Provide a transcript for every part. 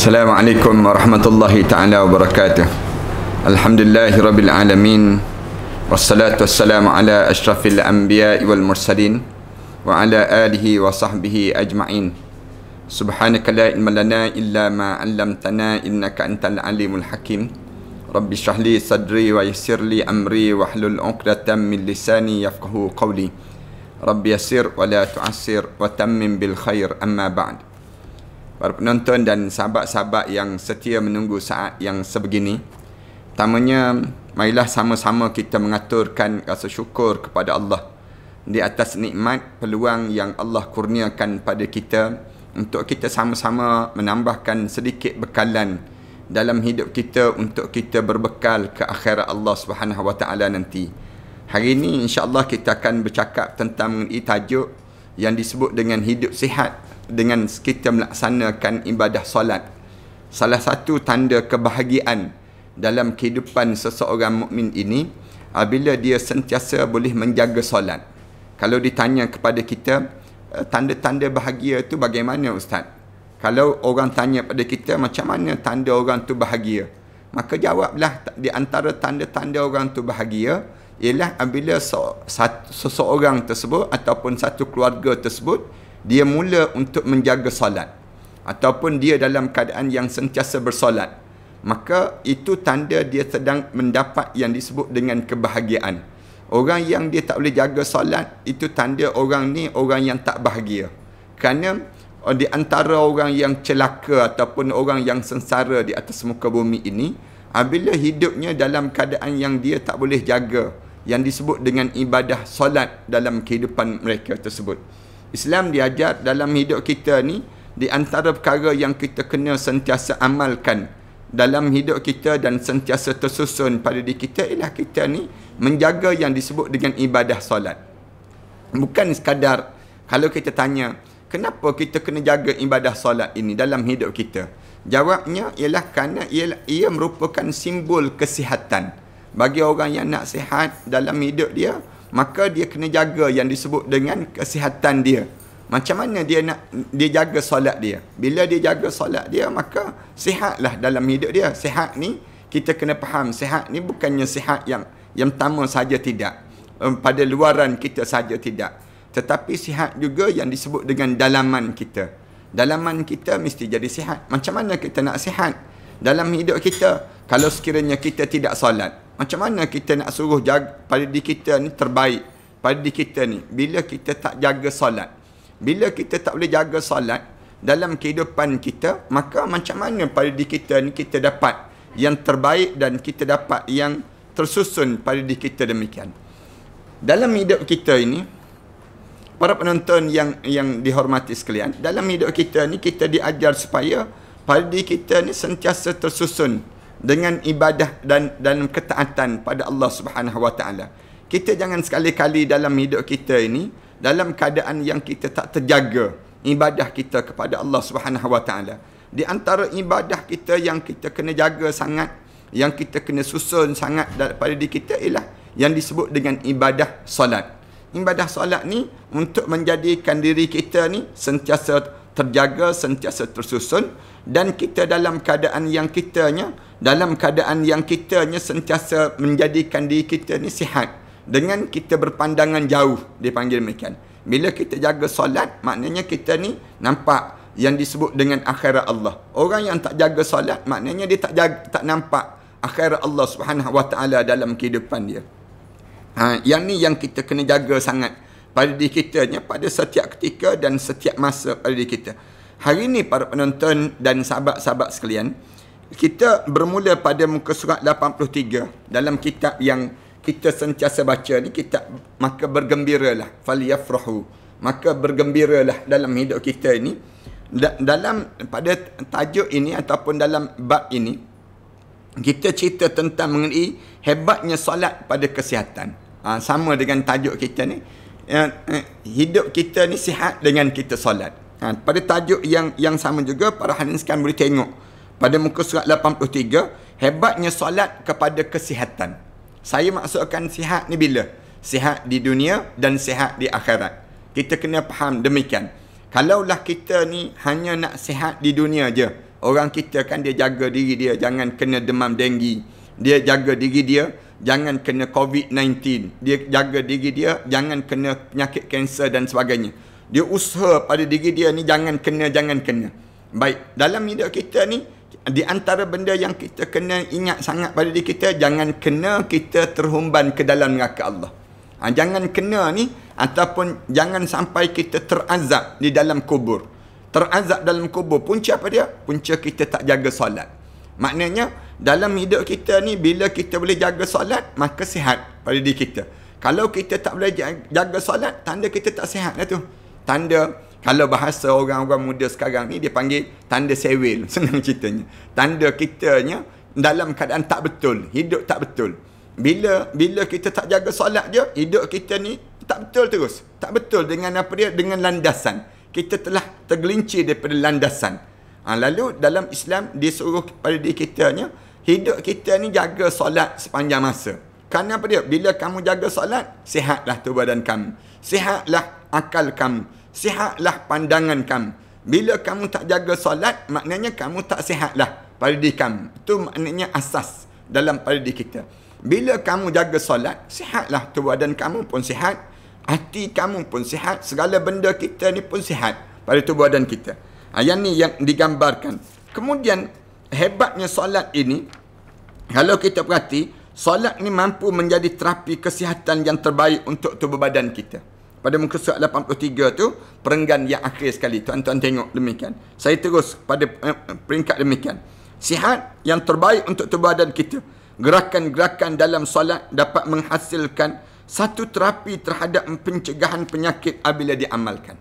Assalamualaikum warahmatullahi ta'ala wabarakatuh. Alhamdulillahirabbil alamin. Wassalatu wassalamu ala asyrafil anbiya'i wal mursalin wa ala alihi wa sahbihi ajma'in. Subhanaka la ilma lana illa ma 'allamtana innaka antal alimul hakim. Rabbi shrah li sadri wa yassir li amri wa hlul 'uqdatam min lisani yafqahu qawli. Rabbi yassir wa la tu'assir wa tammim bil khair, amma ba'd. Para penonton dan sahabat-sahabat yang setia menunggu saat yang sebegini, pertamanya marilah sama-sama kita mengaturkan rasa syukur kepada Allah di atas nikmat peluang yang Allah kurniakan pada kita untuk kita sama-sama menambahkan sedikit bekalan dalam hidup kita untuk kita berbekal ke akhirat Allah Subhanahu Wa Taala nanti. Hari ini insya-Allah kita akan bercakap tentang mengenai tajuk yang disebut dengan hidup sihat dengan kita melaksanakan ibadah solat. Salah satu tanda kebahagiaan dalam kehidupan seseorang mukmin ini apabila dia sentiasa boleh menjaga solat. Kalau ditanya kepada kita, tanda-tanda bahagia itu bagaimana Ustaz? Kalau orang tanya pada kita macam mana tanda orang tu bahagia, maka jawablah di antara tanda-tanda orang tu bahagia ialah apabila seseorang tersebut ataupun satu keluarga tersebut dia mula untuk menjaga solat ataupun dia dalam keadaan yang sentiasa bersolat, maka itu tanda dia sedang mendapat yang disebut dengan kebahagiaan. Orang yang dia tak boleh jaga solat, itu tanda orang ni orang yang tak bahagia. Kerana di antara orang yang celaka ataupun orang yang sengsara di atas muka bumi ini, apabila hidupnya dalam keadaan yang dia tak boleh jaga yang disebut dengan ibadah solat dalam kehidupan mereka tersebut. Islam diajar dalam hidup kita ni, di antara perkara yang kita kena sentiasa amalkan dalam hidup kita dan sentiasa tersusun pada diri kita ialah kita ni menjaga yang disebut dengan ibadah solat. Bukan sekadar kalau kita tanya, kenapa kita kena jaga ibadah solat ini dalam hidup kita? Jawabnya ialah kerana ia merupakan simbol kesihatan. Bagi orang yang nak sihat dalam hidup dia, maka dia kena jaga yang disebut dengan kesihatan dia. Macam mana dia nak dia jaga solat dia? Bila dia jaga solat dia, maka sihatlah dalam hidup dia. Sihat ni kita kena faham, sihat ni bukannya sihat yang pertama saja tidak, pada luaran kita saja tidak, tetapi sihat juga yang disebut dengan dalaman kita. Dalaman kita mesti jadi sihat. Macam mana kita nak sihat dalam hidup kita kalau sekiranya kita tidak solat? Macam mana kita nak suruh jaga pada diri kita ni terbaik pada diri kita ni bila kita tak jaga solat? Bila kita tak boleh jaga solat dalam kehidupan kita, maka macam mana pada diri kita ni kita dapat yang terbaik dan kita dapat yang tersusun pada diri kita demikian. Dalam hidup kita ini, para penonton yang dihormati sekalian, dalam hidup kita ni kita diajar supaya pada diri kita ni sentiasa tersusun dengan ibadah dan ketaatan pada Allah Subhanahu Wa Taala. Kita jangan sekali-kali dalam hidup kita ini dalam keadaan yang kita tak terjaga ibadah kita kepada Allah Subhanahu Wa Taala. Di antara ibadah kita yang kita kena jaga sangat, yang kita kena susun sangat pada diri kita ialah yang disebut dengan ibadah solat. Ibadah solat ni untuk menjadikan diri kita ni sentiasa terjaga, sentiasa tersusun, dan kita dalam keadaan yang kitanya sentiasa menjadikan diri kita ni sihat dengan kita berpandangan jauh, dipanggil demikian. Bila kita jaga solat, maknanya kita ni nampak yang disebut dengan akhirat Allah. Orang yang tak jaga solat, maknanya dia tak nampak akhirat Allah Subhanahu Wa Taala dalam kehidupan dia. Yang ni yang kita kena jaga sangat pada diri kita pada setiap ketika dan setiap masa pada diri kita. Hari ini para penonton dan sahabat-sahabat sekalian, kita bermula pada muka surat 83 dalam kitab yang kita sentiasa baca ni, kitab maka bergembiralah, falyafrahu, maka bergembiralah dalam hidup kita ini. Dalam pada tajuk ini ataupun dalam bab ini kita cerita tentang mengenai hebatnya solat pada kesihatan. Sama dengan tajuk kita ni, hidup kita ni sihat dengan kita solat. Pada tajuk yang sama juga, para hadirin sekalian boleh tengok pada muka surat 83, hebatnya solat kepada kesihatan. Saya maksudkan sihat ni bila? Sihat di dunia dan sihat di akhirat. Kita kena faham demikian. Kalaulah kita ni hanya nak sihat di dunia je, Orang kita kan dia jaga diri dia jangan kena demam denggi. Dia jaga diri dia jangan kena COVID-19. Dia jaga diri dia jangan kena penyakit kanser dan sebagainya. Dia usaha pada diri dia ni jangan kena. Baik, dalam hidup kita ni, di antara benda yang kita kena ingat sangat pada diri kita, jangan kena kita terhumban ke dalam neraka Allah. Jangan kena ni, ataupun jangan sampai kita terazab di dalam kubur. Terazab dalam kubur, punca apa dia? Punca kita tak jaga solat. Maknanya, dalam hidup kita ni, bila kita boleh jaga solat, maka sihat pada diri kita. Kalau kita tak boleh jaga solat, tanda kita tak sihat lah tu. Tanda, kalau bahasa orang-orang muda sekarang ni, dia panggil tanda sewil. Senang ceritanya. Tanda kitanya dalam keadaan tak betul. Hidup tak betul. Bila kita tak jaga solat je, hidup kita ni tak betul terus. Tak betul dengan apa dia? Dengan landasan. Kita telah tergelincir daripada landasan. Lalu dalam Islam, dia suruh pada diri kitanya, hidup kita ni jaga solat sepanjang masa. Kerana apa dia? Bila kamu jaga solat, sihatlah tubuh badan kamu. Sihatlah akal kamu. Sihatlah pandangan kamu. Bila kamu tak jaga solat, maknanya kamu tak sihatlah pada diri kamu. Itu maknanya asas dalam pada diri kita. Bila kamu jaga solat, sihatlah tubuh badan kamu pun sihat, hati kamu pun sihat, segala benda kita ni pun sihat pada tubuh badan kita. Yang ni yang digambarkan. Kemudian, hebatnya solat ini, kalau kita perhati, solat ni mampu menjadi terapi kesihatan yang terbaik untuk tubuh badan kita. Pada muka surat 83 tu, perenggan yang akhir sekali. Tuan-tuan tengok demikian. Saya terus pada peringkat demikian. Sihat yang terbaik untuk tubuh badan kita. Gerakan-gerakan dalam solat dapat menghasilkan satu terapi terhadap pencegahan penyakit apabila diamalkan.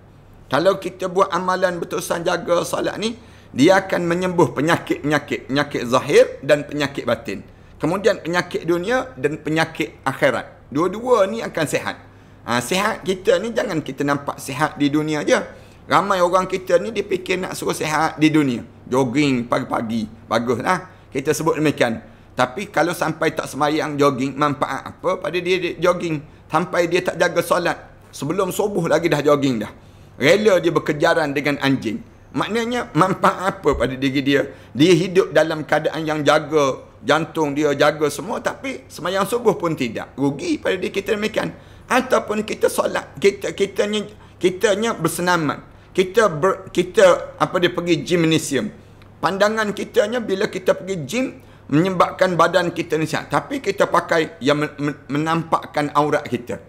Kalau kita buat amalan betul-betul jaga solat ni, dia akan menyembuh penyakit-penyakit. Penyakit zahir dan penyakit batin. Kemudian penyakit dunia dan penyakit akhirat. Dua-dua ni akan sihat. Sihat kita ni jangan kita nampak sihat di dunia je. Ramai orang kita ni dia fikir nak suruh sihat di dunia. Jogging pagi-pagi. Baguslah. Kita sebut demikian. Tapi kalau sampai tak semayang jogging, manfaat apa pada dia jogging? Sampai dia tak jaga solat. Sebelum subuh lagi dah jogging dah. Rela dia berkejaran dengan anjing. Maknanya manfaat apa pada diri dia? Dia hidup dalam keadaan yang jaga jantung dia, jaga semua, tapi semayang subuh pun tidak. Rugi pada diri kita demikian. Ataupun kita solat, kitanya bersenaman. Kita pergi gymnasium. Pandangan kitanya bila kita pergi gym, menyebabkan badan kita ni sihat. Tapi kita pakai yang menampakkan aurat kita.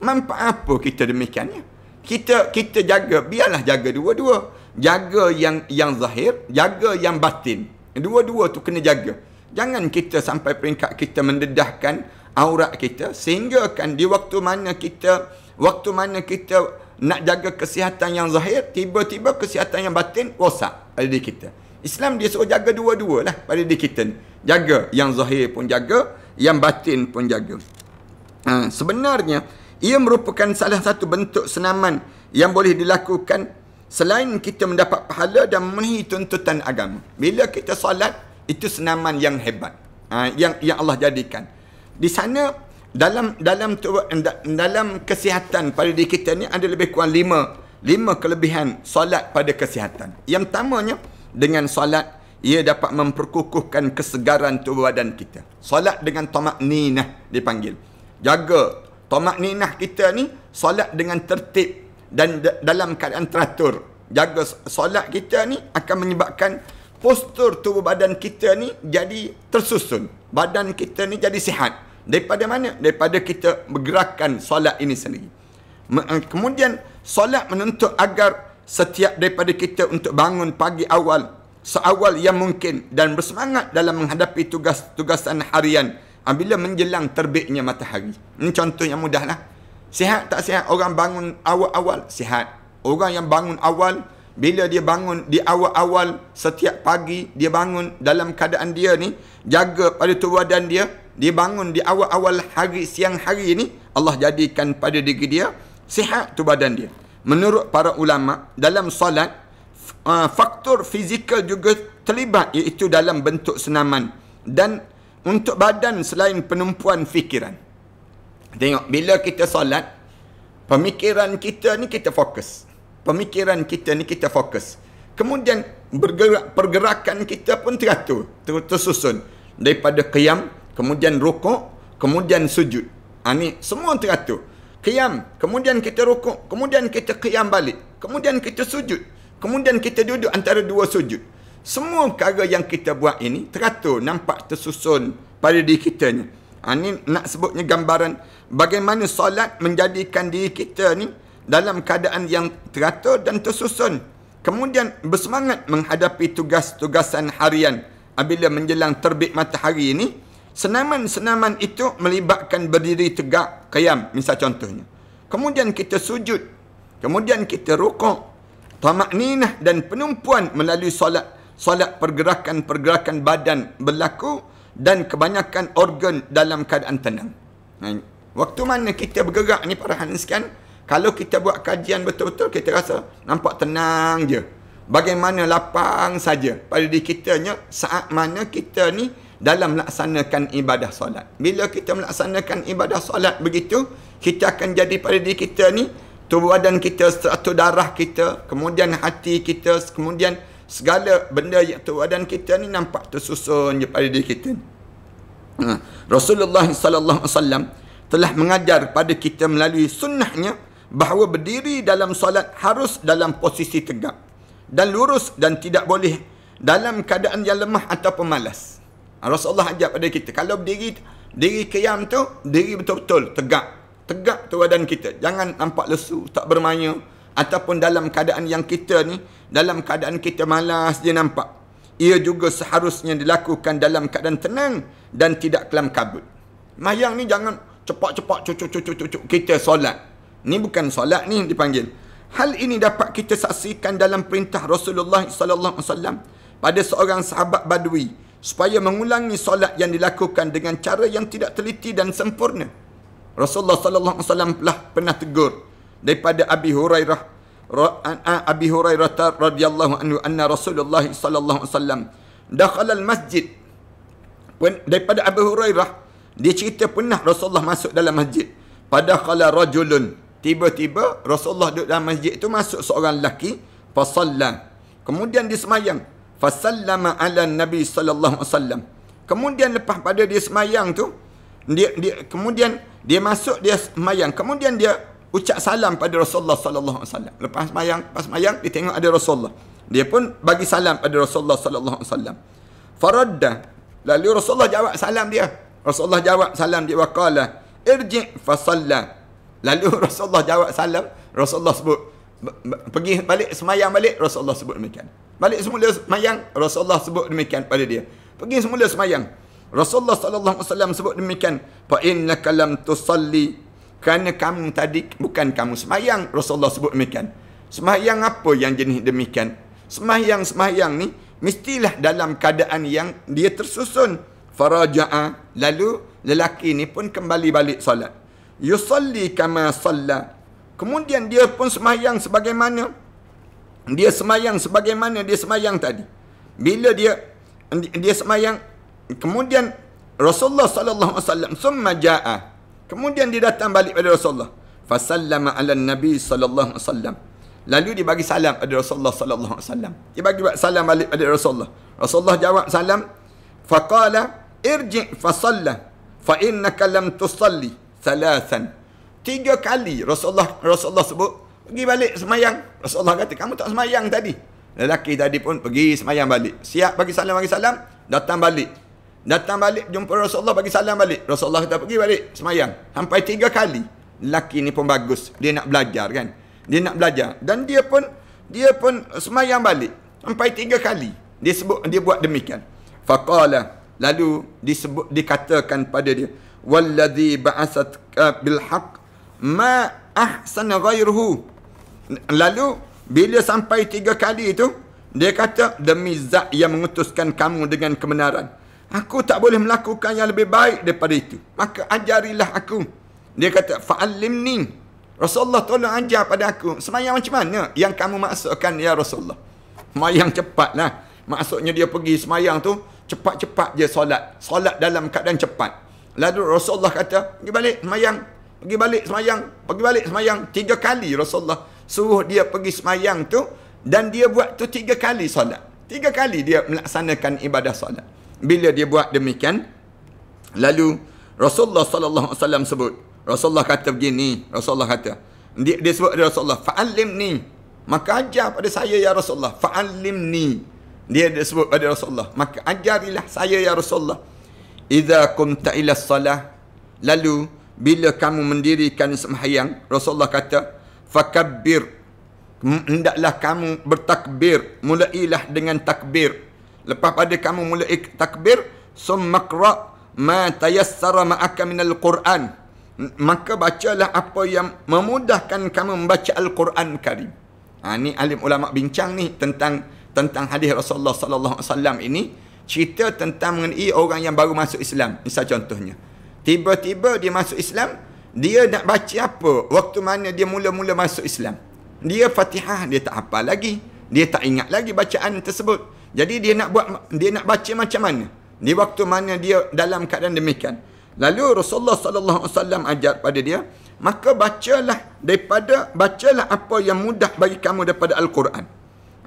Manfaat apa kita demikiannya? Kita jaga, biarlah jaga dua-dua. Jaga yang zahir, jaga yang batin. Dua-dua tu kena jaga. Jangan kita sampai peringkat kita mendedahkan aurat kita, sehingga kan di waktu mana kita nak jaga kesihatan yang zahir, tiba-tiba kesihatan yang batin rosak pada diri kita. Islam dia suruh jaga dua-dua lah pada diri kita ni. Jaga yang zahir pun jaga, yang batin pun jaga. Sebenarnya, ia merupakan salah satu bentuk senaman yang boleh dilakukan selain kita mendapat pahala dan memenuhi tuntutan agama. Bila kita solat, itu senaman yang hebat. Yang Allah jadikan. Di sana, dalam kesihatan pada diri kita ni ada lebih kurang lima kelebihan solat pada kesihatan. Yang pertamanya, dengan solat, ia dapat memperkukuhkan kesegaran tubuh badan kita. Solat dengan tamak-ninah dipanggil. Jaga tamak-ninah kita ni, solat dengan tertib dan dalam keadaan teratur. Jaga solat kita ni akan menyebabkan postur tubuh badan kita ni jadi tersusun. Badan kita ni jadi sihat. Daripada mana? Daripada kita bergerakan solat ini sendiri. Kemudian, solat menuntut agar setiap daripada kita untuk bangun pagi awal, seawal yang mungkin, dan bersemangat dalam menghadapi tugas-tugasan harian bila menjelang terbitnya matahari. Ini contoh yang mudah lah. Sihat tak sihat? Orang bangun awal-awal, sihat. Orang yang bangun awal, bila dia bangun di awal-awal setiap pagi, dia bangun dalam keadaan dia ni, jaga pada tubuh badan dia, dia bangun di awal-awal hari, siang hari ni, Allah jadikan pada diri dia, sihat tubuh badan dia. Menurut para ulama, dalam solat, faktor fizikal juga terlibat, iaitu dalam bentuk senaman. Dan untuk badan selain penumpuan fikiran. Tengok, bila kita solat, pemikiran kita ni kita fokus. Pemikiran kita ni kita fokus. Kemudian pergerakan kita pun teratur, tersusun. Daripada qiyam, kemudian rukuk, kemudian sujud. Ini semua teratur. Qiyam, kemudian kita rukuk, kemudian kita qiyam balik, kemudian kita sujud, kemudian kita duduk antara dua sujud. Semua perkara yang kita buat ini teratur, nampak tersusun pada diri kita ni. Ini nak sebutnya gambaran bagaimana solat menjadikan diri kita ni dalam keadaan yang teratur dan tersusun. Kemudian bersemangat menghadapi tugas-tugasan harian. Apabila menjelang terbit matahari ini, senaman-senaman itu melibatkan berdiri tegak, qiyam, misal contohnya. Kemudian kita sujud. Kemudian kita rukuk. Tamakninah dan penumpuan melalui solat. Solat pergerakan-pergerakan badan berlaku dan kebanyakan organ dalam keadaan tenang. Waktu mana kita bergerak ni para hadirin sekalian, kalau kita buat kajian betul-betul, kita rasa nampak tenang je. Bagaimana lapang saja pada diri kitanya saat mana kita ni dalam melaksanakan ibadah solat. Bila kita melaksanakan ibadah solat begitu, kita akan jadi pada diri kita ni, tubuh badan kita, struktur darah kita, kemudian hati kita, kemudian segala benda yang tubuh badan kita ni nampak tersusun je pada diri kita. Rasulullah sallallahu alaihi wasallam telah mengajar pada kita melalui sunnahnya bahawa berdiri dalam solat harus dalam posisi tegak dan lurus dan tidak boleh dalam keadaan yang lemah ataupun malas. Rasulullah ajar pada kita, kalau berdiri, diri qiyam tu, diri betul-betul tegak tu badan kita. Jangan nampak lesu, tak bermaya, ataupun dalam keadaan yang kita ni, dalam keadaan kita malas dia nampak. Ia juga seharusnya dilakukan dalam keadaan tenang dan tidak kelam kabut. Mayang ni jangan cepat-cepat cucuk kita solat. Ni bukan solat ni dipanggil. Hal ini dapat kita saksikan dalam perintah Rasulullah sallallahu alaihi wasallam pada seorang sahabat Badui supaya mengulangi solat yang dilakukan dengan cara yang tidak teliti dan sempurna. Rasulullah sallallahu alaihi wasallam pernah tegur daripada Abi Hurairah radhiyallahu anhu anna Rasulullah sallallahu alaihi wasallam dakhala al-masjid. Daripada Abu Hurairah, dia cerita pernah Rasulullah masuk dalam masjid. Padakhala rajulun, tiba-tiba Rasulullah duduk dalam masjid itu, masuk seorang lelaki, fasalla, kemudian dia semayang, fasallama ala Nabi sallallahu alaihi wasallam. Kemudian lepas pada dia semayang tu, kemudian dia masuk, dia semayang, kemudian dia ucap salam pada Rasulullah sallallahu alaihi wasallam. Lepas semayang dia tengok ada Rasulullah, dia pun bagi salam pada Rasulullah sallallahu alaihi wasallam. Faradda, lalu Rasulullah jawab salam dia. Rasulullah jawab salam dia, waqala irji' fasalla. Lalu Rasulullah jawab salam, Rasulullah sebut pergi balik semayang balik, Rasulullah sebut demikian. Balik semula semayang, Rasulullah sebut demikian pada dia. Pergi semula semayang, Rasulullah sallallahu alaihi wasallam sebut demikian. Fa innaka lam tusalli, kerana kamu tadi bukan kamu semayang. Rasulullah sebut demikian. Semayang apa yang jenis demikian? Semayang ni mestilah dalam keadaan yang dia tersusun. Faraja'a, lalu lelaki ni pun kembali balik solat. Yusalli kama salla, kemudian dia pun semayang sebagaimana dia semayang tadi. Bila dia semayang, kemudian Rasulullah sallallahu alaihi wasallam summa jaa, kemudian dia datang balik pada Rasulullah, fasallama ala Nabi sallallahu alaihi wasallam. Lalu dia bagi salam pada Rasulullah sallallahu alaihi wasallam. Dia bagi salam balik pada Rasulullah. Rasulullah jawab salam, faqala irji' fasalla fa innaka lam tusalli thalathan. 3 kali Rasulullah sebut pergi balik semayang. Rasulullah kata kamu tak semayang tadi. Lelaki tadi pun pergi semayang balik. Siap bagi salam, datang balik jumpa Rasulullah, bagi salam balik. Rasulullah kata pergi balik semayang. Sampai 3 kali. Lelaki ni pun bagus, dia nak belajar kan. Dia nak belajar dan dia pun semayang balik sampai 3 kali. Dia buat demikian. Faqala, lalu dikatakan pada dia, wallazi ba'asatka bil haqq ma ahsana ghairuhu. Lalu bila sampai 3 kali itu, dia kata, demi zat yang mengutuskan kamu dengan kebenaran, aku tak boleh melakukan yang lebih baik daripada itu, maka ajarilah aku. Dia kata, fa'allimni, Rasulullah tolong ajar pada aku semayang macam mana yang kamu maksudkan ya Rasulullah. Semayang cepatlah, maksudnya dia pergi semayang tu cepat-cepat je solat dalam keadaan cepat. Lalu Rasulullah kata, pergi balik semayang 3 kali. Rasulullah suruh dia pergi semayang tu Dan dia buat tu 3 kali solat. 3 kali dia melaksanakan ibadah solat. Bila dia buat demikian, lalu Rasulullah sallallahu alaihi wasallam sebut. Rasulullah kata begini, Rasulullah kata, dia sebut dia Rasulullah, fa'allimni. Maka ajar pada saya ya Rasulullah, fa'allimni. Dia sebut pada Rasulullah, maka ajarilah saya ya Rasulullah. Idza qumta ila salah, lalu bila kamu mendirikan sembahyang, Rasulullah kata, fakabbir, hendaklah kamu bertakbir, mulailah dengan takbir. Lepas pada kamu mulai takbir, summa qra ma tayassara ma'aka minal Quran, maka bacalah apa yang memudahkan kamu membaca Al-Quran Karim. Ni alim ulama bincang ni tentang hadis Rasulullah sallallahu alaihi wasallam ini, cerita tentang mengenai orang yang baru masuk Islam. Misal contohnya, tiba-tiba dia masuk Islam, dia nak baca apa? Waktu mana dia mula-mula masuk Islam, dia Fatihah dia tak hafal lagi, dia tak ingat lagi bacaan tersebut. Jadi dia nak baca macam mana? Di waktu mana dia dalam keadaan demikian. Lalu Rasulullah sallallahu alaihi wasallam ajar pada dia, maka bacalah apa yang mudah bagi kamu daripada Al-Quran.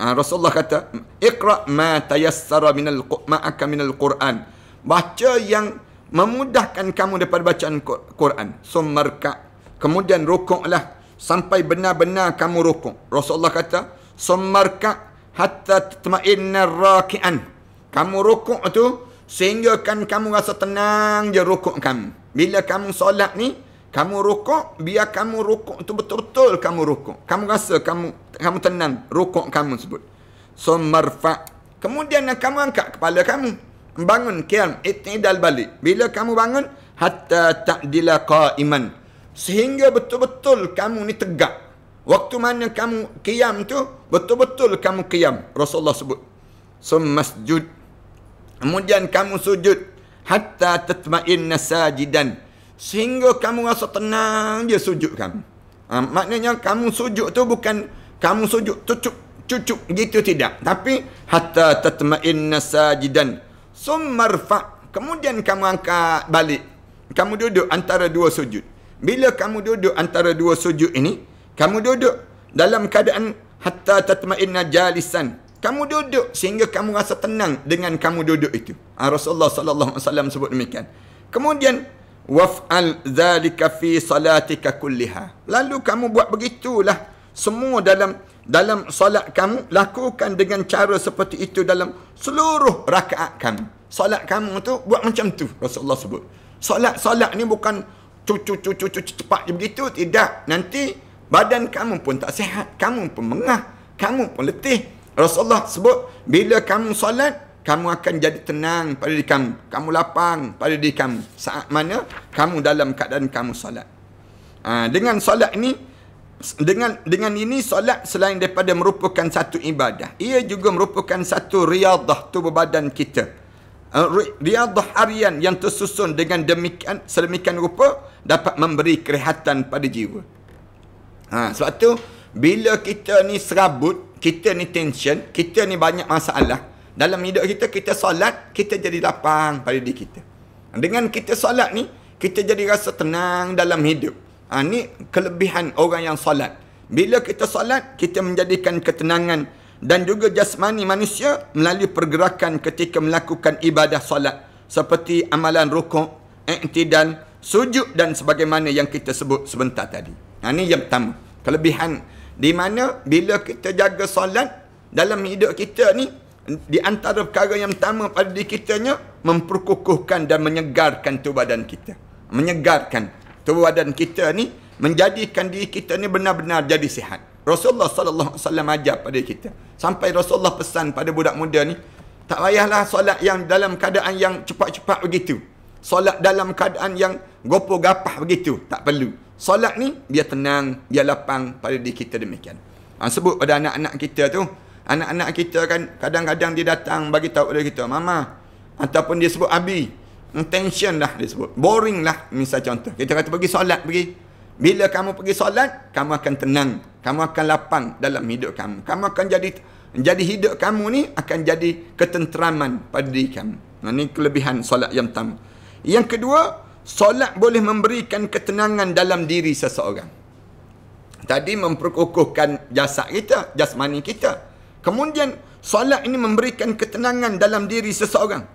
Rasulullah kata, iqra ma tayassara ma'aka minal Quran. Baca yang memudahkan kamu daripada bacaan Quran. Summarka, kemudian rukuklah sampai benar-benar kamu rukuk. Rasulullah kata, summarka hatta tatma'inna raki'an. Kamu rukuk tu sehingga kan kamu rasa tenang je rukuk kamu. Bila kamu solat ni, kamu rukuk, biar kamu rukuk tu betul-betul kamu rukuk. Kamu rasa kamu tenang rukuk kamu sebut. Summarfa, kemudian kamu angkat kepala kamu, bangun qiyam, i'tidal balik. Bila kamu bangun, hatta ta'dila qa'iman, sehingga betul-betul kamu ni tegak. Waktu mana kamu qiyam tu, betul-betul kamu qiyam. Rasulullah sebut. Summasjud, kemudian kamu sujud, hatta tatma'inna sajidan, sehingga kamu rasa tenang je sujud kamu. Maknanya kamu sujud tu bukan kamu sujud cucuk gitu, tidak. Tapi hatta tatma'inna sajidan. Summarfa, kemudian kamu angkat balik. Kamu duduk antara 2 sujud. Bila kamu duduk antara 2 sujud ini, kamu duduk dalam keadaan hatta tatma'inna jalisan. Kamu duduk sehingga kamu rasa tenang dengan kamu duduk itu. Rasulullah sallallahu alaihi wasallam sebut demikian. Kemudian waf'al dzalika fi salatika kulliha. Lalu kamu buat begitulah semua dalam solat kamu, lakukan dengan cara seperti itu dalam seluruh rakaat kamu. Solat kamu tu buat macam tu, Rasulullah sebut. Solat ni bukan cepat begitu, tidak. Nanti badan kamu pun tak sihat, kamu pun mengah, kamu pun letih. Rasulullah sebut, bila kamu solat, kamu akan jadi tenang pada diri kamu. Kamu lapang pada diri kamu saat mana kamu dalam keadaan kamu solat. Dengan solat ini, dengan ini solat selain daripada merupakan satu ibadah, ia juga merupakan satu riadah tubuh badan kita. Riadah harian yang tersusun dengan sedemikian rupa dapat memberi kerehatan pada jiwa. Sebab tu bila kita ni serabut, kita ni tension, kita ni banyak masalah dalam hidup kita, kita solat, kita jadi lapang pada diri kita. Dengan kita solat ni, kita jadi rasa tenang dalam hidup. Ni kelebihan orang yang solat. Bila kita solat, kita menjadikan ketenangan dan juga jasmani manusia melalui pergerakan ketika melakukan ibadah solat, seperti amalan rukuk, i'tidal, sujud dan sebagaimana yang kita sebut sebentar tadi. Ni yang pertama, kelebihan di mana bila kita jaga solat dalam hidup kita ni, di antara perkara yang pertama pada diri kitanya, memperkukuhkan dan menyegarkan tubuh badan kita. Menyegarkan tubuh badan kita ni, menjadikan diri kita ni benar-benar jadi sihat. Rasulullah sallallahu alaihi wasallam ajar pada kita. Sampai Rasulullah pesan pada budak muda ni, tak payahlah solat yang dalam keadaan yang cepat-cepat begitu. Solat dalam keadaan yang gopoh-gapah begitu, tak perlu. Solat ni biar tenang, biar lapang pada diri kita demikian. Sebut pada anak-anak kita tu, anak-anak kita kan kadang-kadang dia datang bagi tahu pada kita, mama, ataupun dia sebut abi, tension lah dia sebut, boring lah, misal contoh. Kita kata pergi solat, pergi. Bila kamu pergi solat, kamu akan tenang, kamu akan lapang dalam hidup kamu. Kamu akan jadi hidup kamu ni akan jadi ketenteraman pada diri kamu. Ini kelebihan solat yang pertama. Yang kedua, solat boleh memberikan ketenangan dalam diri seseorang. tadi memperkokohkan jasad kita, jasmani kita. Kemudian solat ini memberikan ketenangan dalam diri seseorang.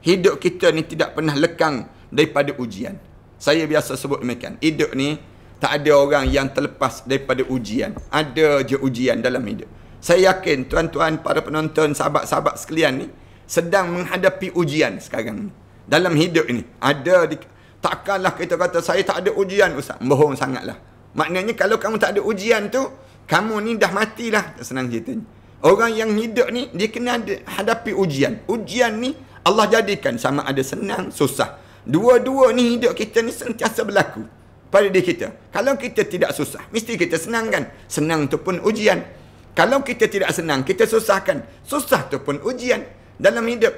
Hidup kita ni tidak pernah lekang daripada ujian. Saya biasa sebut demikian. Hidup ni tak ada orang yang terlepas daripada ujian. Ada je ujian dalam hidup. Saya yakin tuan-tuan, para penonton, sahabat-sahabat sekalian ni sedang menghadapi ujian sekarang ni. Dalam hidup ini. Takkanlah kita kata saya tak ada ujian, Ustaz. Bohong sangatlah. Maknanya kalau kamu tak ada ujian tu, kamu ni dah matilah. Senang ceritanya. Orang yang hidup ni, dia kena hadapi ujian. Ujian ni Allah jadikan sama ada senang, susah. Dua-dua ni hidup kita ni sentiasa berlaku pada diri kita. Kalau kita tidak susah, mesti kita senang kan? Senang tu pun ujian. Kalau kita tidak senang, kita susahkan. Susah tu pun ujian dalam hidup.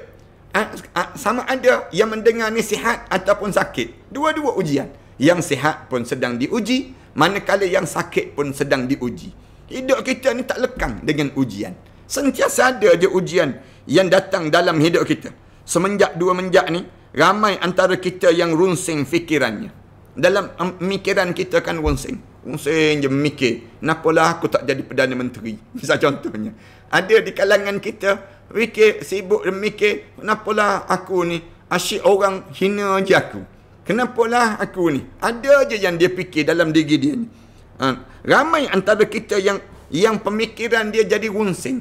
Sama ada yang mendengar ni sihat ataupun sakit. Dua-dua ujian. Yang sihat pun sedang diuji, manakala yang sakit pun sedang diuji. Hidup kita ni tak lekang dengan ujian. Sentiasa ada je ujian yang datang dalam hidup kita. Semenjak 2 menjak ni, ramai antara kita yang runsing fikirannya. Dalam pemikiran kita kan runsing je memikir, kenapalah aku tak jadi Perdana Menteri. Misal contohnya. Ada di kalangan kita, sibuk memikir, kenapalah aku ni, asyik orang hina je aku. Kenapalah aku ni. Ada je yang dia fikir dalam diri dia ni. Ramai antara kita yang pemikiran dia jadi runsing.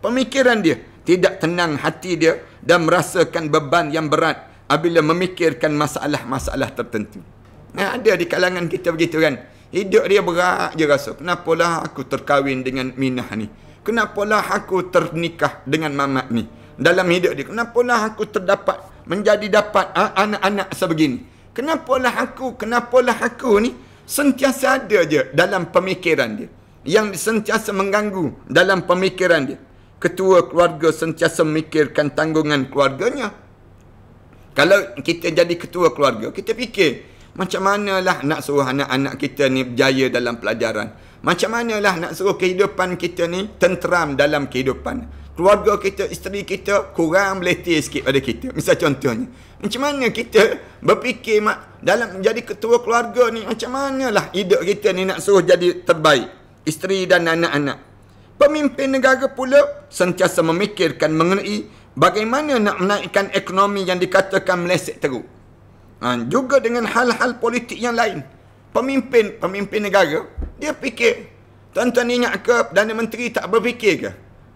Pemikiran dia tidak tenang hati dia dan merasakan beban yang berat apabila memikirkan masalah-masalah tertentu. Ada di kalangan kita begitu kan. Hidup dia berat je rasa. Kenapalah aku terkahwin dengan Minah ni? Kenapalah aku ternikah dengan Mamat ni? Dalam hidup dia, kenapalah aku dapat anak-anak sebegini? Kenapalah aku ni? Sentiasa ada je dalam pemikiran dia. Yang sentiasa mengganggu dalam pemikiran dia. Ketua keluarga sentiasa memikirkan tanggungan keluarganya. Kalau kita jadi ketua keluarga, kita fikir, macam manalah nak suruh anak-anak kita ni berjaya dalam pelajaran. Macam manalah nak suruh kehidupan kita ni tenteram dalam kehidupan. Keluarga kita, isteri kita kurang beletih sikit pada kita. Misal contohnya. Macam mana kita berfikir dalam jadi ketua keluarga ni, macam manalah hidup kita ni nak suruh jadi terbaik. Isteri dan anak-anak. Pemimpin negara pula sentiasa memikirkan mengenai bagaimana nak menaikkan ekonomi yang dikatakan meleset teruk. Juga dengan hal-hal politik yang lain. Pemimpin negara, dia fikir. Tuan-tuan ingat ke Perdana Menteri tak berfikir ke?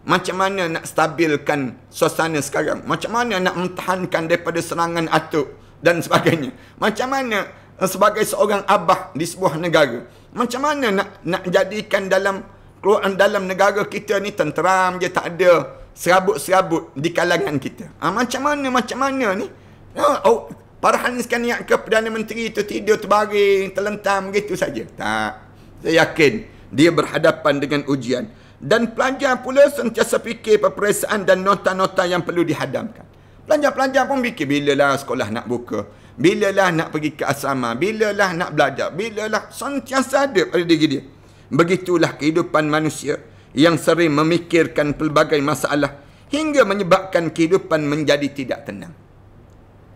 Macam mana nak stabilkan suasana sekarang? Macam mana nak memtahankan daripada serangan atuk dan sebagainya? Macam mana sebagai seorang abah di sebuah negara? Macam mana nak jadikan dalam negara kita ni tenteram je, tak ada serabut-serabut di kalangan kita? Macam mana ni? Parahan sekarang niat ke Perdana Menteri itu tidur terbaring, terlentam begitu saja. Tak. Saya yakin dia berhadapan dengan ujian. Dan pelajar pula sentiasa fikir peperiksaan dan nota-nota yang perlu dihadamkan. Pelajar-pelajar pun fikir, bilalah sekolah nak buka? Bilalah nak pergi ke asrama? Bilalah nak belajar? Bilalah? Sentiasa ada pada diri dia. Begitulah kehidupan manusia yang sering memikirkan pelbagai masalah hingga menyebabkan kehidupan menjadi tidak tenang.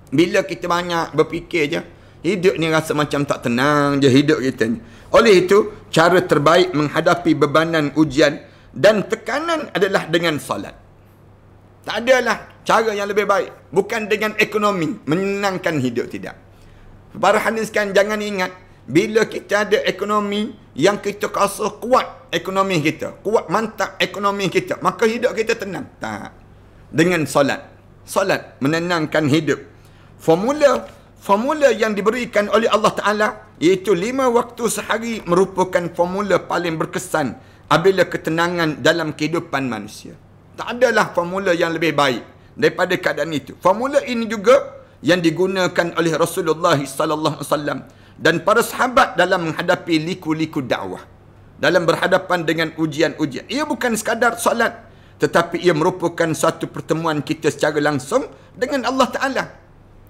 Bila kita banyak berfikir je, hidup ni rasa macam tak tenang je hidup kita ni. Oleh itu, cara terbaik menghadapi bebanan ujian dan tekanan adalah dengan solat. Tak adalah cara yang lebih baik. Bukan dengan ekonomi menyenangkan hidup, tidak. Para hadirin sekalian, jangan ingat, bila kita ada ekonomi yang kita rasa kuat ekonomi kita, kuat mantap ekonomi kita, maka hidup kita tenang. Tak. Dengan solat. Solat menenangkan hidup. Formula yang diberikan oleh Allah Ta'ala, iaitu 5 waktu sehari, merupakan formula paling berkesan apabila ketenangan dalam kehidupan manusia. Tak adalah formula yang lebih baik daripada keadaan itu. Formula ini juga yang digunakan oleh Rasulullah SAW dan para sahabat dalam menghadapi liku-liku dakwah. Dalam berhadapan dengan ujian-ujian. Ia bukan sekadar solat, tetapi ia merupakan satu pertemuan kita secara langsung dengan Allah Ta'ala.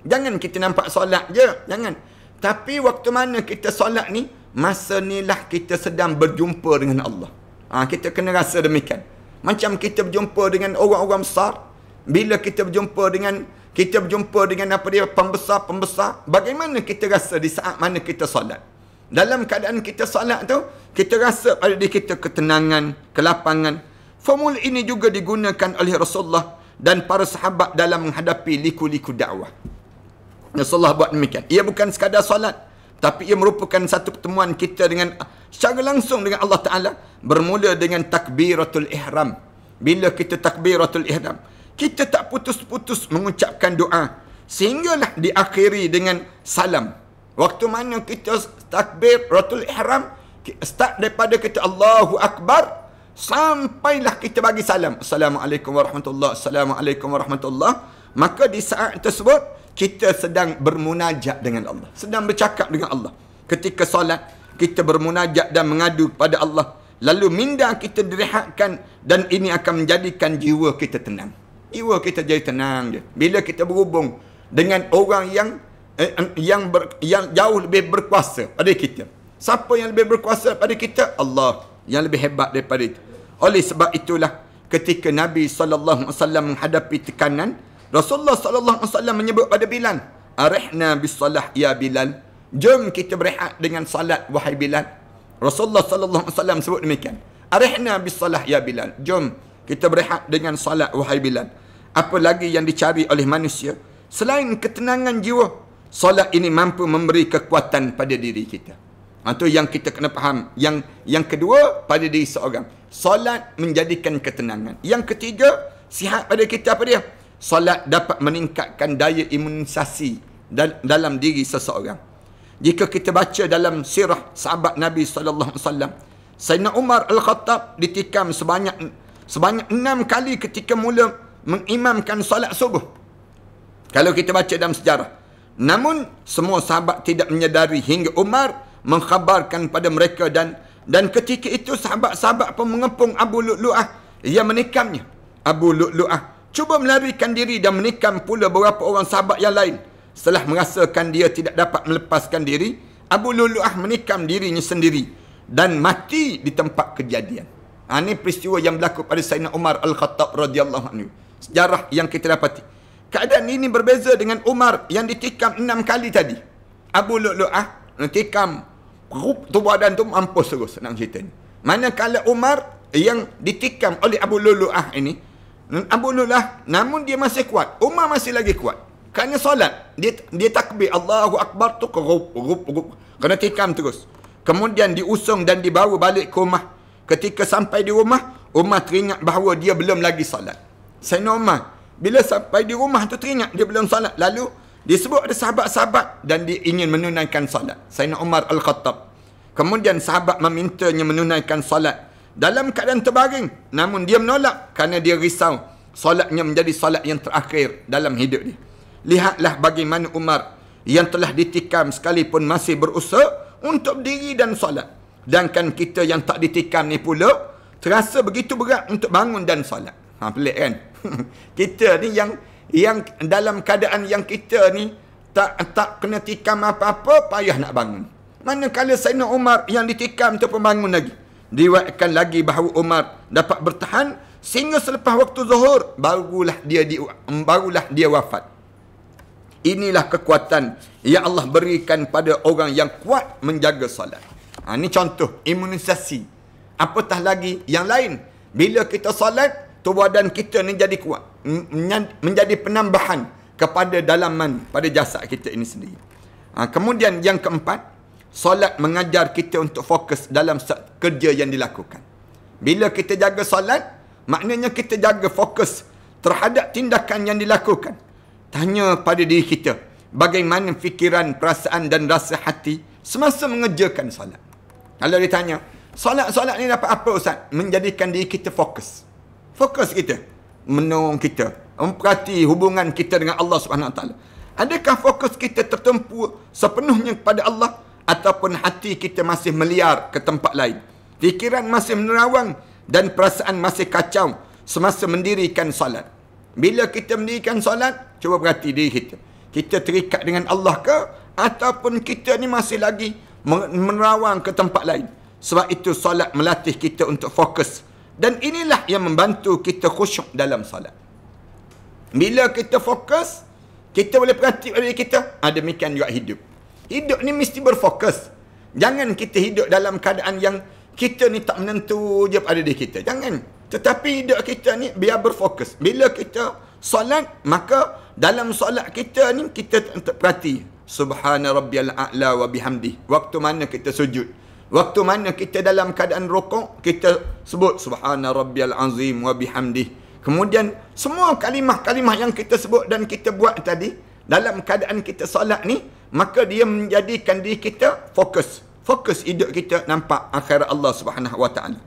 Jangan kita nampak solat je, jangan. Tapi waktu mana kita solat ni, masa ni lah kita sedang berjumpa dengan Allah. Kita kena rasa demikian. Macam kita berjumpa dengan orang-orang besar. Bila kita berjumpa dengan apa dia, pembesar-pembesar, bagaimana kita rasa di saat mana kita solat? Dalam keadaan kita solat tu, kita rasa pada diri kita ketenangan, kelapangan. Formula ini juga digunakan oleh Rasulullah dan para sahabat dalam menghadapi liku-liku dakwah. Rasulullah buat demikian. Ia bukan sekadar solat, tapi ia merupakan satu pertemuan kita dengan secara langsung dengan Allah Ta'ala. Bermula dengan takbiratul ihram. Bila kita takbiratul ihram, kita tak putus-putus mengucapkan doa, sehinggalah diakhiri dengan salam. Waktu mana kita takbiratul ihram, start daripada kita Allahu Akbar, sampailah kita bagi salam, Assalamualaikum warahmatullahi, Assalamualaikum warahmatullahi. Maka di saat tersebut kita sedang bermunajat dengan Allah, sedang bercakap dengan Allah. Ketika solat, kita bermunajat dan mengadu kepada Allah. Lalu minda kita direhatkan, dan ini akan menjadikan jiwa kita tenang. Jiwa kita jadi tenang je. Bila kita berhubung dengan orang yang jauh lebih berkuasa pada kita. Siapa yang lebih berkuasa pada kita? Allah, yang lebih hebat daripada itu. Oleh sebab itulah ketika Nabi SAW menghadapi tekanan, Rasulullah SAW menyebut pada Bilal, arihna bis-salah ya Bilal. Jom kita berehat dengan salat wahai Bilal. Rasulullah SAW sebut demikian. Arihna bis-salah ya Bilal. Jom kita berehat dengan salat wahai Bilal. Apa lagi yang dicari oleh manusia selain ketenangan jiwa? Salat ini mampu memberi kekuatan pada diri kita. Itu yang kita kena faham. Yang kedua, pada diri seorang, salat menjadikan ketenangan. Yang ketiga, sihat pada kita apa dia? Salat dapat meningkatkan daya imunisasi dalam diri seseorang. Jika kita baca dalam sirah sahabat Nabi SAW, Sayyidina Umar Al-Khattab ditikam sebanyak 6 kali ketika mula mengimamkan salat subuh. Kalau kita baca dalam sejarah. Namun semua sahabat tidak menyadari hingga Umar mengkhabarkan pada mereka, dan ketika itu sahabat-sahabat pun mengepung Abu Lu'lu'ah yang menikamnya. Abu Lu'lu'ah cuba melarikan diri dan menikam pula beberapa orang sahabat yang lain. Setelah merasakan dia tidak dapat melepaskan diri, Abu Lu'lu'ah menikam dirinya sendiri dan mati di tempat kejadian. Ini peristiwa yang berlaku pada Sayyidina Umar Al-Khattab radhiyallahu anhu. Sejarah yang kita dapati. Keadaan ini berbeza dengan Umar yang ditikam 6 kali tadi. Abu Lu'lu'ah ditikam, tubuh badan tu mampus terus, nak cerita ni. Manakala Umar yang ditikam oleh Abu Lu'lu'ah ini, Abu Lu'lu'ah namun dia masih kuat, Umar masih lagi kuat. Kerana solat, dia takbir Allahu Akbar tu kena tikam terus. Kemudian diusung dan dibawa balik ke rumah. Ketika sampai di rumah, Umar teringat bahawa dia belum lagi solat. Sayyidina Umar bila sampai di rumah tu teringat dia belum solat. Lalu disebut ada sahabat-sahabat dan dia ingin menunaikan solat. Sayyidina Umar Al-Khattab. Kemudian sahabat memintanya menunaikan solat dalam keadaan terbaring. Namun dia menolak kerana dia risau solatnya menjadi solat yang terakhir dalam hidup dia. Lihatlah bagaimana Umar yang telah ditikam sekalipun masih berusaha untuk berdiri dan solat. Sedangkan kita yang tak ditikam ni pula terasa begitu berat untuk bangun dan solat. Pelik kan? Kita ni yang dalam keadaan yang kita ni tak kena tikam apa-apa, payah nak bangun. Manakala Sayyidina Umar yang ditikam tu pun bangun lagi. Diriwayatkan lagi bahawa Umar dapat bertahan sehingga selepas waktu zuhur barulah dia wafat. Inilah kekuatan yang Allah berikan pada orang yang kuat menjaga solat. Ini contoh imunisasi. Apatah lagi yang lain. Bila kita solat, tubuh badan kita ni jadi kuat. Menjadi penambahan kepada dalaman pada jasad kita ini sendiri. Kemudian yang keempat, solat mengajar kita untuk fokus dalam kerja yang dilakukan. Bila kita jaga solat, maknanya kita jaga fokus terhadap tindakan yang dilakukan. Tanya pada diri kita, bagaimana fikiran, perasaan dan rasa hati semasa mengerjakan solat. Kalau ditanya, solat ni dapat apa Ustaz? Menjadikan diri kita fokus. Fokus kita, menung kita, memperhati hubungan kita dengan Allah SWT. Adakah fokus kita tertumpu sepenuhnya kepada Allah, ataupun hati kita masih meliar ke tempat lain? Fikiran masih menerawang dan perasaan masih kacau semasa mendirikan solat. Bila kita mendirikan solat, cuba perhati diri kita. Kita terikat dengan Allah ke, ataupun kita ni masih lagi menerawang ke tempat lain? Sebab itu solat melatih kita untuk fokus. Dan inilah yang membantu kita khusyuk dalam solat. Bila kita fokus, kita boleh perhati diri kita. Demikian juga hidup. Hidup ni mesti berfokus. Jangan kita hidup dalam keadaan yang kita ni tak menentu je pada diri kita. Jangan. Tetapi hidup kita ni biar berfokus. Bila kita solat, maka dalam solat kita ni kita perhati. Subhana rabbiyal a'la wa bihamdi. Waktu mana kita sujud. Waktu mana kita dalam keadaan rukuk, kita sebut Subhana rabbiyal azim wa bihamdi. Kemudian semua kalimah-kalimah yang kita sebut dan kita buat tadi, dalam keadaan kita solat ni, maka dia menjadikan diri kita fokus. Fokus hidup kita nampak akhirat Allah Subhanahu wa taala.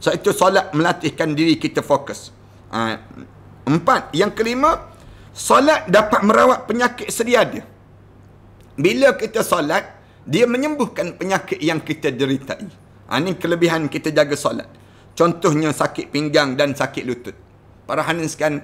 So itu solat melatihkan diri kita fokus. 4. Yang kelima, solat dapat merawat penyakit sedia dia. Bila kita solat, dia menyembuhkan penyakit yang kita deritai. Ini kelebihan kita jaga solat. Contohnya sakit pinggang dan sakit lutut. Para haniskan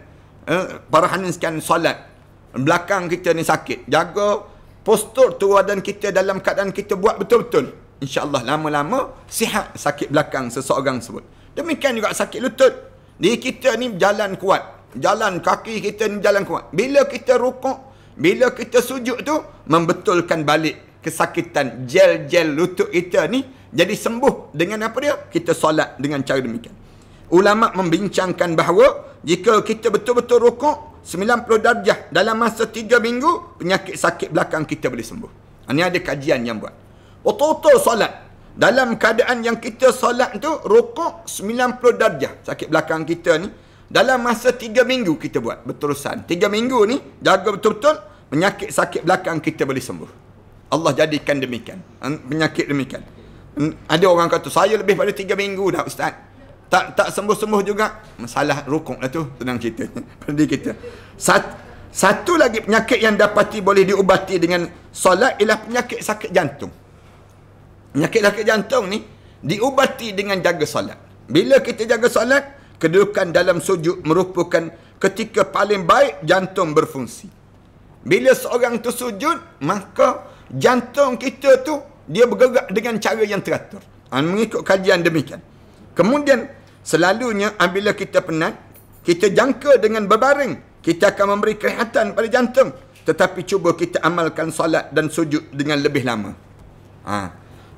solat. Belakang kita ni sakit. Jaga postur tu badan kita dalam keadaan kita buat betul-betul. InsyaAllah lama-lama sihat sakit belakang seseorang sebut. Demikian juga sakit lutut. Diri kita ni jalan kuat. Jalan kaki kita ni jalan kuat. Bila kita rukuk, bila kita sujud tu, membetulkan balik kesakitan gel-gel lutut kita ni jadi sembuh dengan apa dia? Kita solat dengan cara demikian. Ulama membincangkan bahawa jika kita betul-betul rukuk 90 darjah dalam masa 3 minggu, penyakit sakit belakang kita boleh sembuh. Ini ada kajian yang buat. Betul-betul solat. Dalam keadaan yang kita solat tu, rukuk 90 darjah sakit belakang kita ni, dalam masa 3 minggu kita buat berterusan. 3 minggu ni, jaga betul-betul, penyakit sakit belakang kita boleh sembuh. Allah jadikan demikian. Penyakit demikian. Ada orang kata, saya lebih pada 3 minggu dah Ustaz. Tak sembuh-sembuh juga. Masalah rukuk lah tu. Tenang cerita. Pada kita. Satu lagi penyakit yang dapati boleh diubati dengan solat ialah penyakit sakit jantung. Penyakit sakit jantung ni diubati dengan jaga solat. Bila kita jaga solat, kedudukan dalam sujud merupakan ketika paling baik jantung berfungsi. Bila seorang tu sujud, maka jantung kita tu dia bergerak dengan cara yang teratur. Mengikut kajian demikian. Kemudian selalunya apabila kita penat, kita jangka dengan berbaring, kita akan memberi kerehatan pada jantung. Tetapi cuba kita amalkan solat dan sujud dengan lebih lama.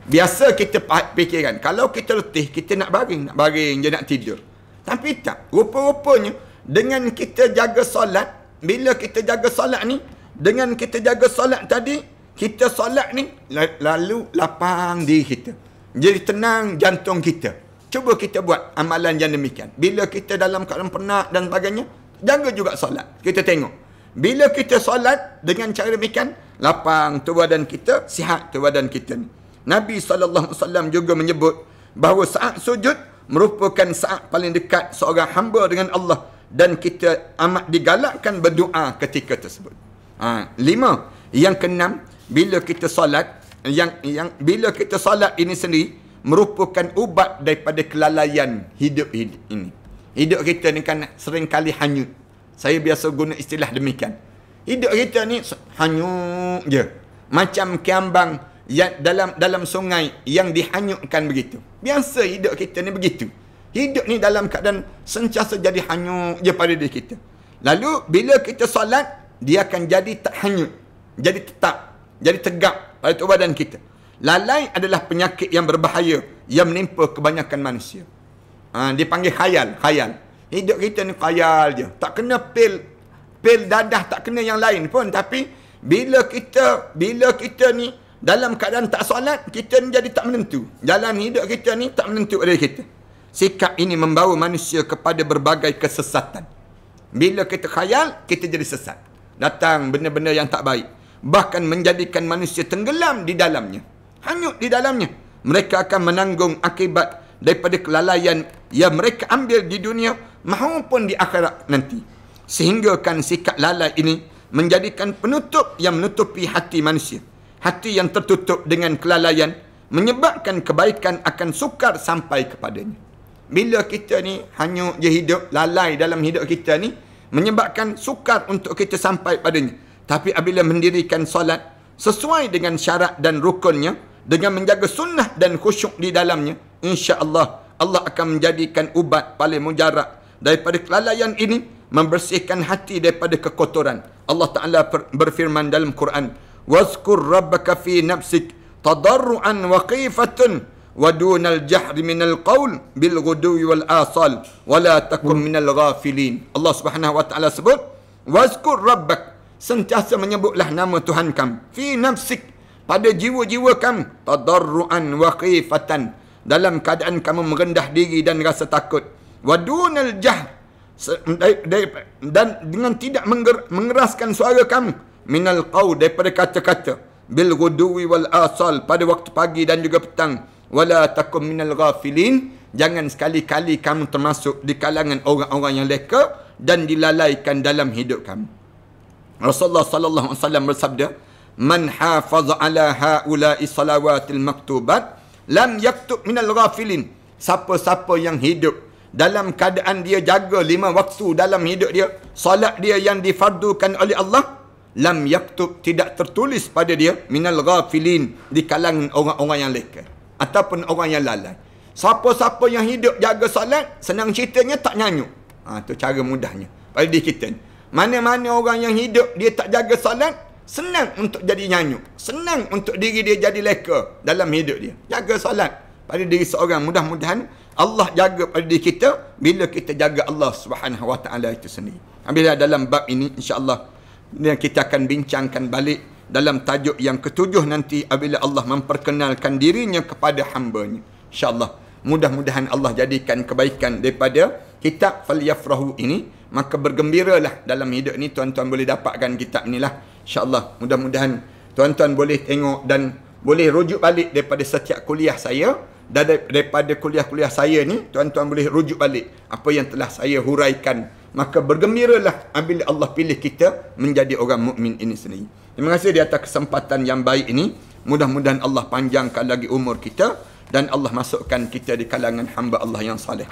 Biasa kita fikirkan, kalau kita letih, kita nak baring je, nak tidur. Tapi tak. Rupa-rupanya dengan kita jaga solat, bila kita jaga solat ni, dengan kita jaga solat tadi, kita solat ni lalu lapang diri kita. Jadi tenang jantung kita. Cuba kita buat amalan yang demikian. Bila kita dalam keadaan penat dan sebagainya, jaga juga solat. Kita tengok. Bila kita solat dengan cara demikian, lapang tu badan kita, sihat tu badan kita ni. Nabi SAW juga menyebut bahawa saat sujud merupakan saat paling dekat seorang hamba dengan Allah. Dan kita amat digalakkan berdoa ketika tersebut. 5. Yang keenam, bila kita solat, bila kita solat ini sendiri merupakan ubat daripada kelalaian hidup ini. Hidup kita ni kan sering kali hanyut. Saya biasa guna istilah demikian. Hidup kita ni hanyut je. Macam kiambang yang dalam sungai yang dihanyutkan begitu. Biasa hidup kita ni begitu. Hidup ni dalam keadaan sentiasa jadi hanyut je pada diri kita. Lalu bila kita solat, dia akan jadi tak hanyut. Jadi tetap. Jadi tegak pada tubuh badan kita. Lalai adalah penyakit yang berbahaya yang menimpa kebanyakan manusia. Dipanggil khayal. Hidup kita ni khayal je. Tak kena pil dadah, tak kena yang lain pun. Tapi bila kita ni dalam keadaan tak solat, kita ni jadi tak menentu. Jalan hidup kita ni tak menentu pada kita. Sikap ini membawa manusia kepada berbagai kesesatan. Bila kita khayal, kita jadi sesat. Datang benda-benda yang tak baik. Bahkan menjadikan manusia tenggelam di dalamnya. Hanyut di dalamnya. Mereka akan menanggung akibat daripada kelalaian yang mereka ambil di dunia maupun di akhirat nanti. Sehingga kan sikap lalai ini menjadikan penutup yang menutupi hati manusia. Hati yang tertutup dengan kelalaian menyebabkan kebaikan akan sukar sampai kepadanya. Bila kita ni hanyut je hidup, lalai dalam hidup kita ni, menyebabkan sukar untuk kita sampai padanya. Tapi apabila mendirikan solat sesuai dengan syarat dan rukunnya, dengan menjaga sunnah dan khusyuk di dalamnya, insya-Allah Allah akan menjadikan ubat paling mujarab daripada kelalaian ini, membersihkan hati daripada kekotoran. Allah Ta'ala berfirman dalam Quran, "Wazkur rabbaka fi nafsik tadarruan wa khifatan wa dunal jahri minal qaul bil ghudwi wal asal wa la takun minal ghafilin. Allah Subhanahu wa taala sebut, wazkur rabbak, sentiasa menyebutlah nama Tuhan kamu, fi nafsik, pada jiwa-jiwa kamu, tadarruan wa khifatan, dalam keadaan kamu merendah diri dan rasa takut, wa dunal jahr, dan dengan tidak mengeraskan suara kamu, minal qaul, daripada kata-kata, bil ghudwi wal asal, pada waktu pagi dan juga petang, wala takum minal ghafilin, jangan sekali-kali kamu termasuk di kalangan orang-orang yang leka dan dilalaikan dalam hidup kamu. Rasulullah sallallahu alaihi wasallam bersabda, man hafaza ala haula'i salawatil maktubat lam yaktub minal ghafilin. Siapa-siapa yang hidup dalam keadaan dia jaga 5 waktu dalam hidup dia, solat dia yang difardukan oleh Allah, lam yaktub, tidak tertulis pada dia, minal ghafilin, di kalangan orang-orang yang leka ataupun orang yang lalai. Siapa-siapa yang hidup jaga solat, senang ceritanya tak nyanyuk. Itu cara mudahnya pada diri kita. Mana-mana orang yang hidup dia tak jaga solat, senang untuk jadi nyanyuk, senang untuk diri dia jadi leka dalam hidup dia. Jaga solat pada diri seorang. Mudah-mudahan Allah jaga pada diri kita bila kita jaga Allah Subhanahu wa taala itu sendiri. Bila dalam bab ini insya-Allah kita akan bincangkan balik dalam tajuk yang ketujuh nanti apabila Allah memperkenalkan dirinya kepada hamba-Nya. Insya-Allah mudah-mudahan Allah jadikan kebaikan daripada kitab Falyafrahu ini, maka bergembiralah dalam hidup ni. Tuan-tuan boleh dapatkan kitab inilah. InsyaAllah mudah-mudahan tuan-tuan boleh tengok dan boleh rujuk balik daripada setiap kuliah saya. Dan daripada kuliah-kuliah saya ni, tuan-tuan boleh rujuk balik apa yang telah saya huraikan. Maka bergembiralah apabila Allah pilih kita menjadi orang mukmin ini sendiri. Terima kasih di atas kesempatan yang baik ini. Mudah-mudahan Allah panjangkan lagi umur kita dan Allah masukkan kita di kalangan hamba Allah yang saleh.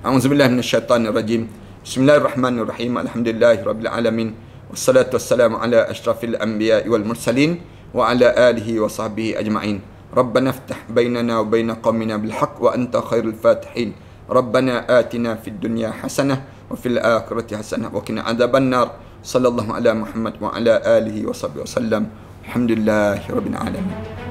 A'udzubillahi minasyaitanirrajim. Bismillahirrahmanirrahim. Alhamdulillahirabbil alamin. Wassalatu wassalamu ala asyrafil anbiya'i wal mursalin wa ala alihi wa sahbihi ajma'in. Rabbana iftah bainana wa baina qaumina bil haqq wa anta khairul fatihin. Rabbana atina fid dunya hasanah wa fil akhirati hasanah wa qina adzaban nar. Sallallahu ala Muhammad wa ala alihi wa sahbihi wasallam. Alhamdulillahirabbil alamin.